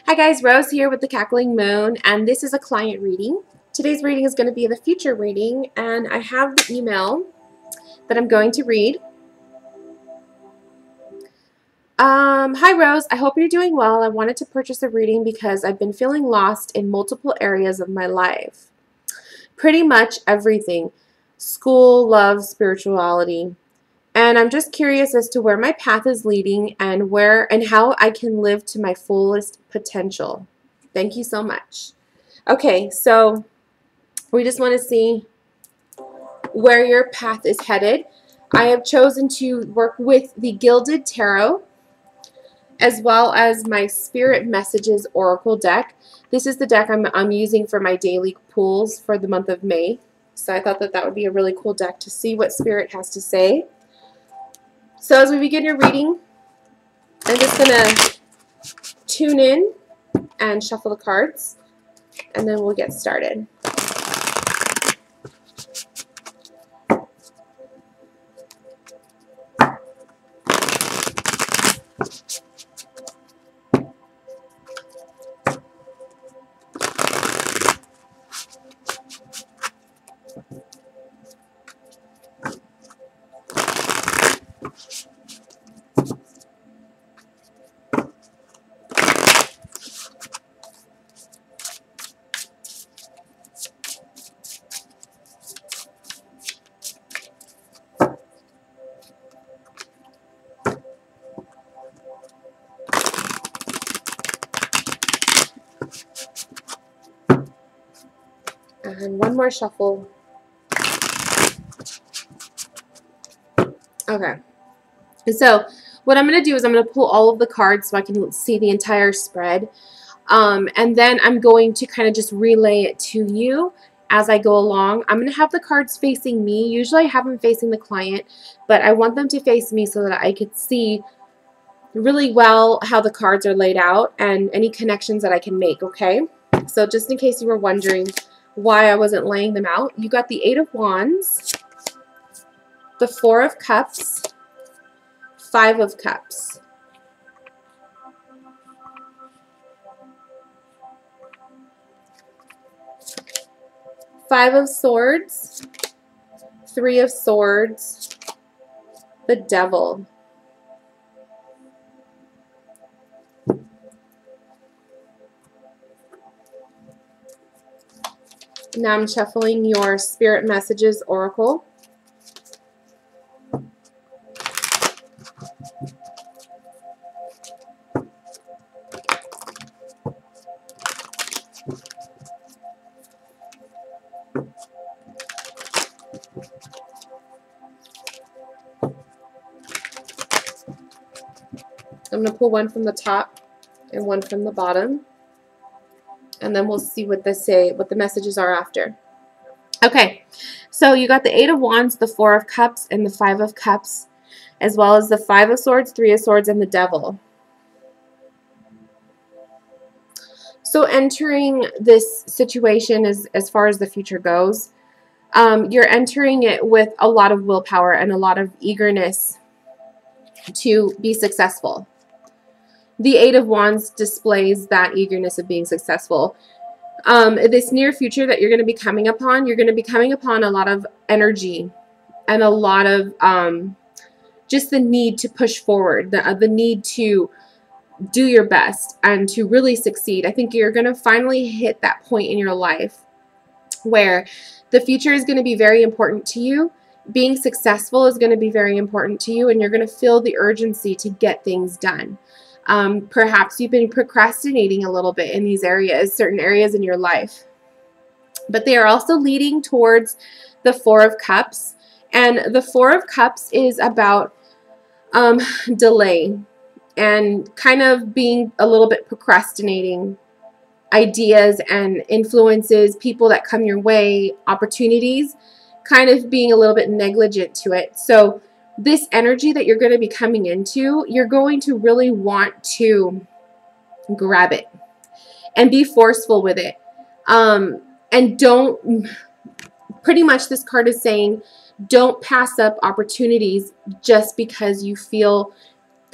Hi guys, Rose here with the Cackling Moon, and this is a client reading. Today's reading is going to be the future reading, and I have the email that I'm going to read. Hi Rose, I hope you're doing well. I wanted to purchase a reading because I've been feeling lost in multiple areas of my life. Pretty much everything. School, love, spirituality. And I'm just curious as to where my path is leading and where and how I can live to my fullest potential. Thank you so much. Okay, so we just want to see where your path is headed. I have chosen to work with the Gilded Tarot as well as my Spirit Messages Oracle deck. This is the deck I'm using for my daily pulls for the month of May. So I thought that would be a really cool deck to see what Spirit has to say. So as we begin your reading, I'm just going to tune in and shuffle the cards, and then we'll get started. And one more shuffle. Okay. So what I'm going to do is I'm going to pull all of the cards so I can see the entire spread. And then I'm going to kind of just relay it to you as I go along. I'm going to have the cards facing me. Usually I have them facing the client, but I want them to face me so that I could see really well how the cards are laid out and any connections that I can make, okay? So just in case you were wondering why I wasn't laying them out, you got the Eight of Wands, the Four of Cups, Five of Cups. Five of Swords, Three of Swords, the Devil. Now I'm shuffling your Spirit Messages Oracle. I'm going to pull one from the top and one from the bottom. And then we'll see what they say, what the messages are after. Okay, so you got the Eight of Wands, the Four of Cups, and the Five of Cups, as well as the Five of Swords, Three of Swords, and the Devil. So entering this situation as far as the future goes, you're entering it with a lot of willpower and a lot of eagerness to be successful. The Eight of Wands displays that eagerness of being successful. This near future that you're going to be coming upon, you're going to be coming upon a lot of energy and a lot of just the need to push forward, the need to do your best and to really succeed. I think you're going to finally hit that point in your life where the future is going to be very important to you. Being successful is going to be very important to you, and you're going to feel the urgency to get things done. Perhaps you've been procrastinating a little bit in these areas, certain areas in your life. But they are also leading towards the Four of Cups. And the Four of Cups is about delay and kind of being a little bit procrastinating ideas and influences, people that come your way, opportunities, kind of being a little bit negligent to it. So this energy that you're going to be coming into, you're going to really want to grab it and be forceful with it. And don't, pretty much this card is saying, don't pass up opportunities just because you feel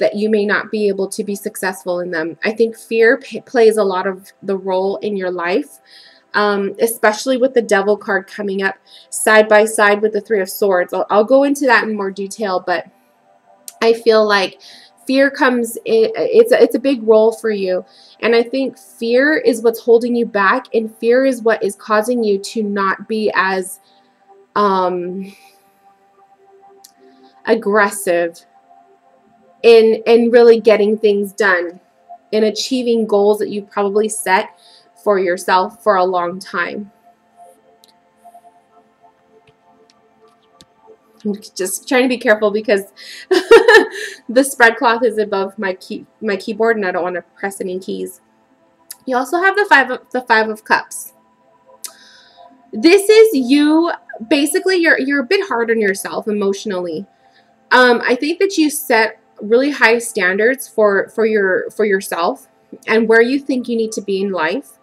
that you may not be able to be successful in them. I think fear plays a lot of the role in your life, especially with the Devil card coming up side by side with the Three of Swords. I'll go into that in more detail, but I feel like fear comes in, it's a big role for you. And I think fear is what's holding you back, and fear is what is causing you to not be as aggressive in really getting things done and achieving goals that you probably set for yourself for a long time. I'm just trying to be careful because the spread cloth is above my keyboard, and I don't want to press any keys. You also have the Five of Cups. This is you. Basically, you're a bit hard on yourself emotionally. I think that you set really high standards for yourself and where you think you need to be in life.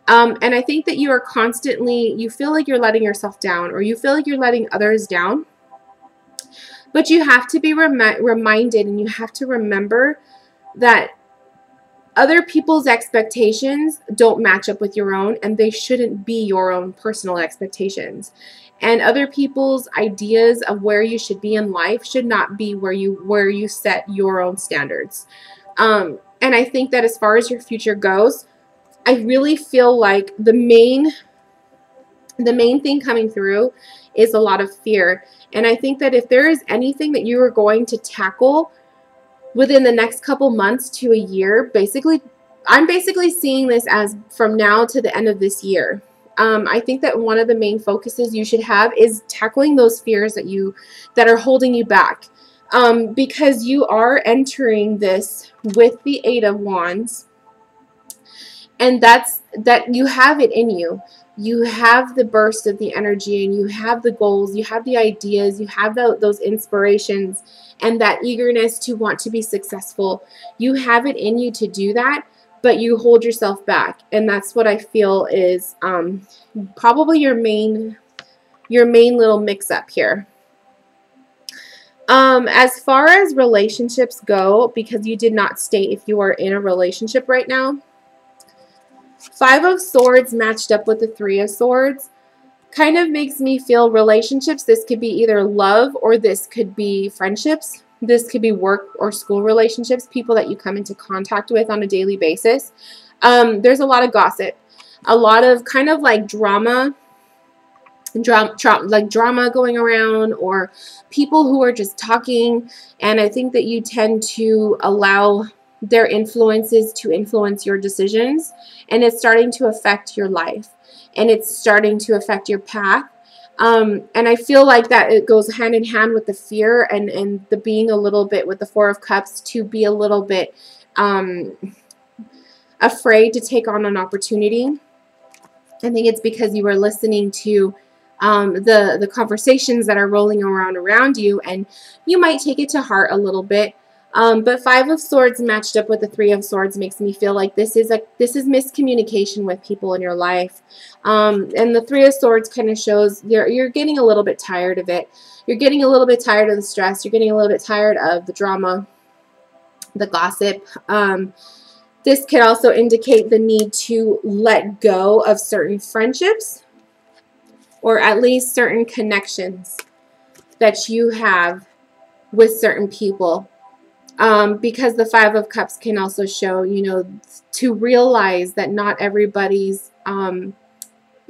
And I think that you are constantly, you feel like you're letting yourself down, or you feel like you're letting others down. But you have to be reminded, and you have to remember that other people's expectations don't match up with your own, and they shouldn't be your own personal expectations. And other people's ideas of where you should be in life should not be where you set your own standards. And I think that as far as your future goes, I really feel like the main thing coming through is a lot of fear. And I think that if there is anything that you are going to tackle within the next couple months to a year, I'm basically seeing this as from now to the end of this year. I think that one of the main focuses you should have is tackling those fears that are holding you back. Because you are entering this with the Eight of Wands, and that you have it in you. You have the burst of the energy, and you have the goals, you have the ideas, you have those inspirations, and that eagerness to want to be successful. You have it in you to do that, but you hold yourself back. And that's what I feel is probably your main little mix-up here. As far as relationships go, because you did not state if you are in a relationship right now, Five of Swords matched up with the Three of Swords kind of makes me feel relationships. This could be either love, or this could be friendships. This could be work or school relationships, people that you come into contact with on a daily basis. There's a lot of gossip, a lot of kind of like drama going around, or people who are just talking. And I think that you tend to allow their influences to influence your decisions, and it's starting to affect your life, and it's starting to affect your path. And I feel like that it goes hand in hand with the fear and the being a little bit with the Four of Cups, to be a little bit afraid to take on an opportunity. I think it's because you are listening to the conversations that are rolling around you, and you might take it to heart a little bit. But Five of Swords matched up with the Three of Swords makes me feel like this is miscommunication with people in your life. And the Three of Swords kind of shows you're getting a little bit tired of it. You're getting a little bit tired of the stress. You're getting a little bit tired of the drama, the gossip. This could also indicate the need to let go of certain friendships, or at least certain connections that you have with certain people. Because the Five of Cups can also show, to realize that not everybody's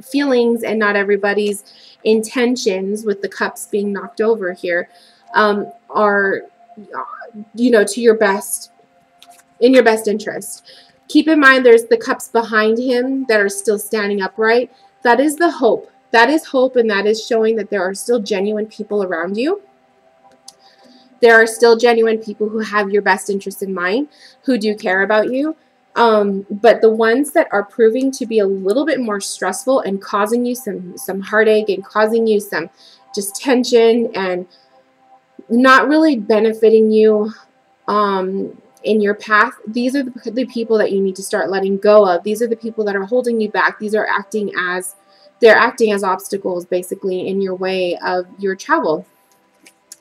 feelings and not everybody's intentions, with the cups being knocked over here, are, to your best, in your best interest. Keep in mind there's the cups behind him that are still standing upright. That is the hope. That is hope, and that is showing that there are still genuine people around you. There are still genuine people who have your best interest in mind, who do care about you. But the ones that are proving to be a little bit more stressful and causing you some heartache, and causing you some just tension, and not really benefiting you in your path, these are the people that you need to start letting go of. These are the people that are holding you back. These are acting as obstacles, basically, in your way of your travel,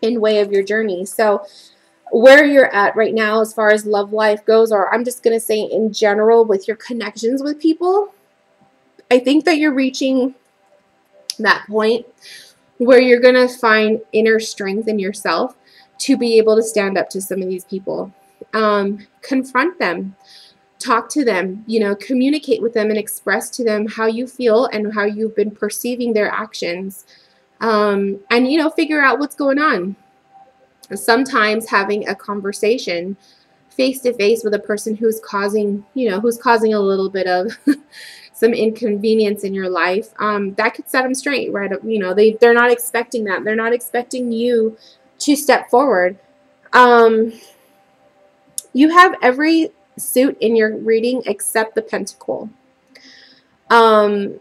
in way of your journey. So where you're at right now as far as love life goes, or I'm just going to say in general with your connections with people, I think that you're reaching that point where you're going to find inner strength in yourself to be able to stand up to some of these people. Confront them, talk to them, communicate with them and express to them how you feel and how you've been perceiving their actions. And, figure out what's going on. Sometimes having a conversation face to face with a person who's causing a little bit of some inconvenience in your life, that could set them straight, right? They're not expecting that. They're not expecting you to step forward. You have every suit in your reading except the Pentacle. So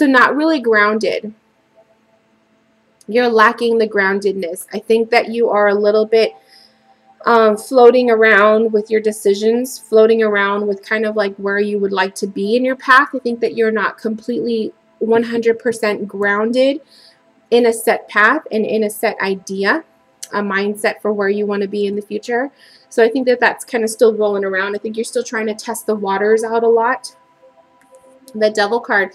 not really grounded. You're lacking the groundedness. I think that you are a little bit floating around with your decisions, floating around with kind of like where you would like to be in your path. I think that you're not completely 100% grounded in a set path and in a set idea, a mindset for where you want to be in the future. So I think that that's kind of still rolling around. I think you're still trying to test the waters out a lot. The Devil card.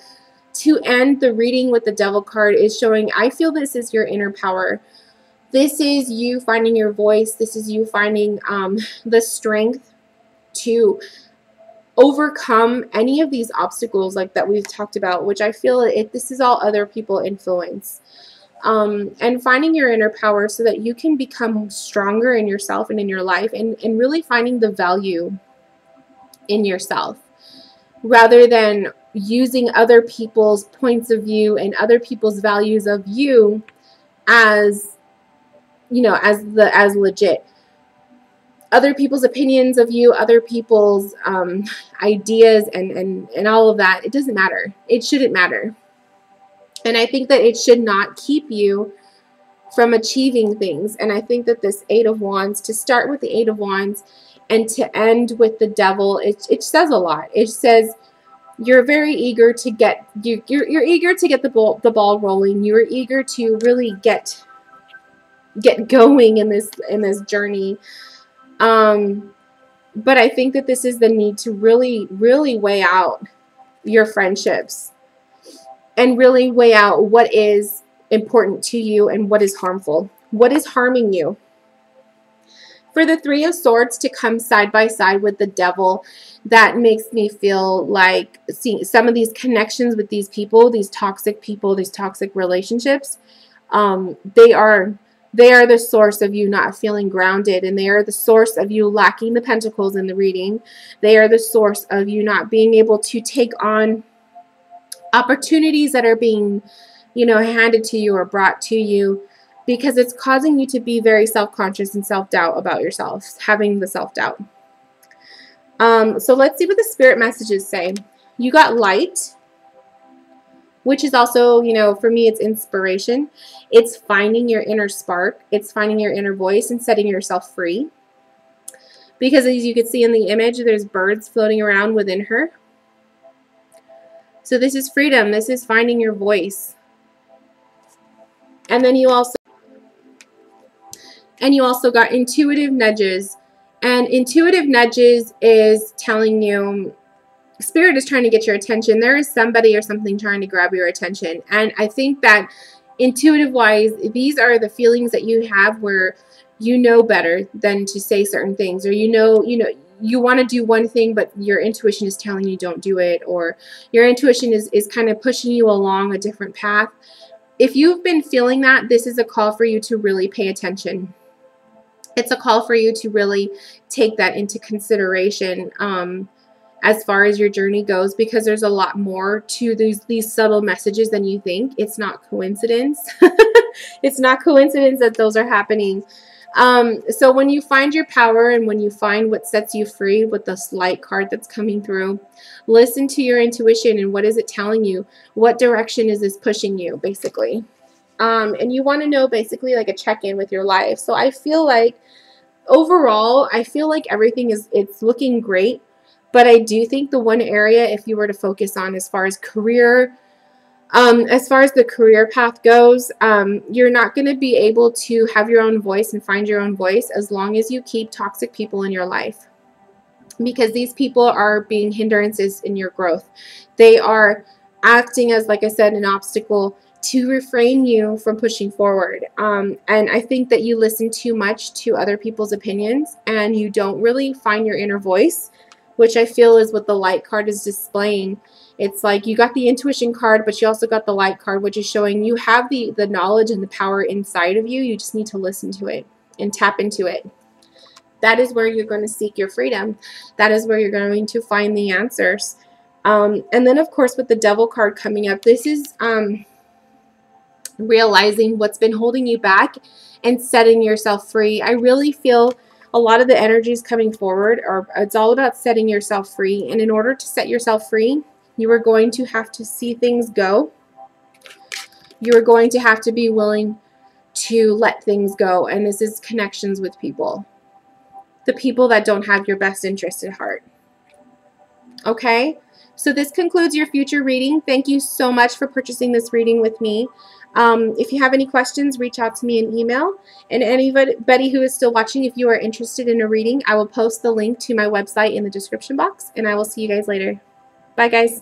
To end the reading with the Devil card is showing, I feel this is your inner power. This is you finding your voice. This is you finding the strength to overcome any of these obstacles like that we've talked about, which I feel this is all other people influence. And finding your inner power so that you can become stronger in yourself and in your life, and really finding the value in yourself rather than using other people's points of view and other people's values of you as as legit. Other people's opinions of you, other people's ideas and all of that, it doesn't matter. It shouldn't matter. And I think that it should not keep you from achieving things. And I think that this Eight of Wands, to start with the Eight of Wands and to end with the Devil, it says a lot. It says you're very eager to get you're eager to get the ball rolling. You're eager to really get going in this journey. But I think that this is the need to really, really weigh out your friendships and really weigh out what is important to you and what is harmful, what is harming you. For the Three of Swords to come side by side with the Devil, that makes me feel like seeing some of these connections with these people, these toxic relationships, they are the source of you not feeling grounded, and they are the source of you lacking the Pentacles in the reading. They are the source of you not being able to take on opportunities that are being, handed to you or brought to you, because it's causing you to be very self-conscious and self-doubt about yourself, having the self-doubt. So let's see what the spirit messages say. You got Light, which is also, for me, it's inspiration. It's finding your inner spark. It's finding your inner voice and setting yourself free. Because as you can see in the image, there's birds floating around within her. So this is freedom. This is finding your voice. And then you also got intuitive nudges. And intuitive nudges is telling you, Spirit is trying to get your attention. There is somebody or something trying to grab your attention. And I think that intuitive wise, these are the feelings that you have where you know better than to say certain things, or you want to do one thing, but your intuition is telling you don't do it, or your intuition is kind of pushing you along a different path. If you've been feeling that, this is a call for you to really pay attention. It's a call for you to really take that into consideration as far as your journey goes, because there's a lot more to these subtle messages than you think. It's not coincidence. It's not coincidence that those are happening. So when you find your power and when you find what sets you free with this Light card that's coming through, listen to your intuition and what is it telling you? What direction is this pushing you, basically? And you want to know basically like a check-in with your life. So I feel like overall, I feel like everything it's looking great. But I do think the one area, if you were to focus on as far as career, As far as the career path goes, you're not going to be able to have your own voice and find your own voice as long as you keep toxic people in your life, because these people are being hindrances in your growth. They are acting as, like I said, an obstacle to refrain you from pushing forward. And I think that you listen too much to other people's opinions and you don't really find your inner voice, which I feel is what the light card is displaying. It's like you got the intuition card, but you also got the light card, which is showing you have the knowledge and the power inside of you. You just need to listen to it and tap into it. That is where you're going to seek your freedom. That is where you're going to find the answers. And then, of course, with the Devil card coming up, this is realizing what's been holding you back and setting yourself free. I really feel a lot of the energies coming forward it's all about setting yourself free. And in order to set yourself free, you are going to have to see things go. You are going to have to be willing to let things go. And this is connections with people. The people that don't have your best interest at heart. Okay? So this concludes your future reading. Thank you so much for purchasing this reading with me. If you have any questions, reach out to me in email. And anybody who is still watching, if you are interested in a reading, I will post the link to my website in the description box. And I will see you guys later. Bye, guys.